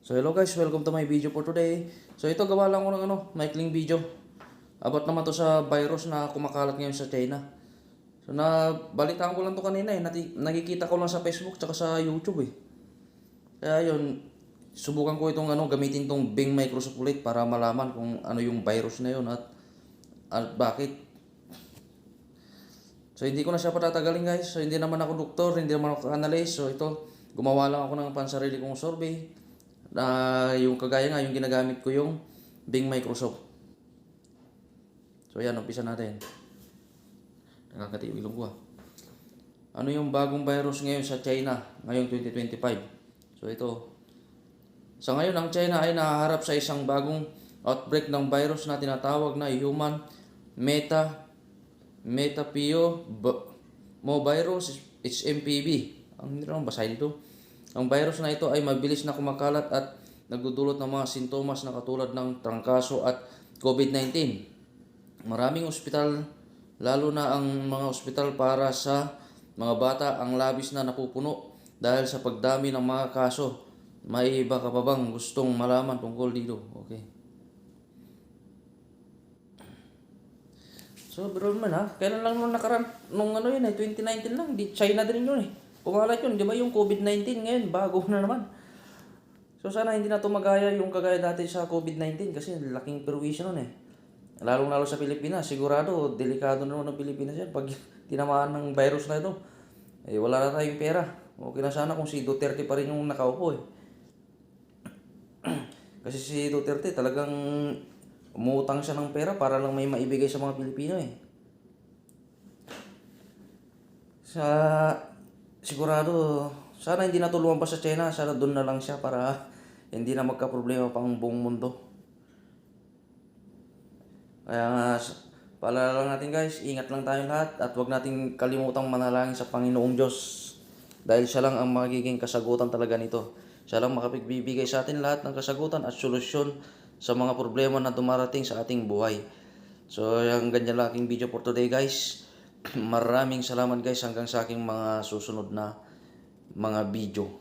So hello guys, welcome to my video for today. So ito gawa lang ko ng maikling video. About naman to sa virus na kumakalat ngayon sa China. So nabalitaan ko lang to kanina nakikita ko lang sa Facebook tsaka sa YouTube eh. Kaya yun, subukan ko itong gamitin tong Bing Microsoft Lite para malaman kung ano yung virus na yun at bakit. So hindi ko na siya patatagalin guys. So hindi naman ako doktor, hindi naman ako analyst. So ito, gumawa lang ako ng pansarili kong survey. Yung kagaya nga, yung ginagamit ko yung Bing Microsoft. So yan, umpisa natin. Nakakatiw ilong ko ah. Ano yung bagong virus ngayon sa China ngayong 2025? So ito. Sa ngayon, ang China ay nahaharap sa isang bagong outbreak ng virus na tinatawag na Human Metapneumovirus HMPV. Ang hindi naman basahin ito. Ang virus na ito ay mabilis na kumakalat at nagdudulot ng mga sintomas na katulad ng trangkaso at COVID-19. Maraming ospital, lalo na ang mga ospital para sa mga bata, ang labis na napupuno dahil sa pagdami ng mga kaso. May iba ka pa bang gustong malaman tungkol dito? Okay. So, bro naman ha, kailan lang nung nakaraan, nung 2019 lang, di China din yun eh. Kumalat yun, di ba yung COVID-19 ngayon, bago na naman. So sana hindi na ito magaya yung kagaya dati sa COVID-19 kasi laking perwisyo nun eh. Lalo sa Pilipinas, sigurado, delikado na naman ng Pilipinas yan pag tinamaan ng virus na ito. Eh wala na tayong pera. Okay na sana kung si Duterte pa rin yung nakaupo eh. Kasi si Duterte talagang umutang siya ng pera para lang may maibigay sa mga Pilipino eh. Sigurado, sana hindi na tulungan pa sa China, sana doon na lang siya para hindi na magka-problema pang buong mundo. Kaya nga, paalala lang natin guys, ingat lang tayo lahat at huwag nating kalimutang manalangin sa Panginoong Diyos. Dahil siya lang ang magiging kasagutan talaga nito. Siya lang makapagbibigay sa atin lahat ng kasagutan at solusyon sa mga problema na dumarating sa ating buhay. So, yung ganyan lang aking video for today guys. Maraming salamat guys hanggang sa aking mga susunod na mga video.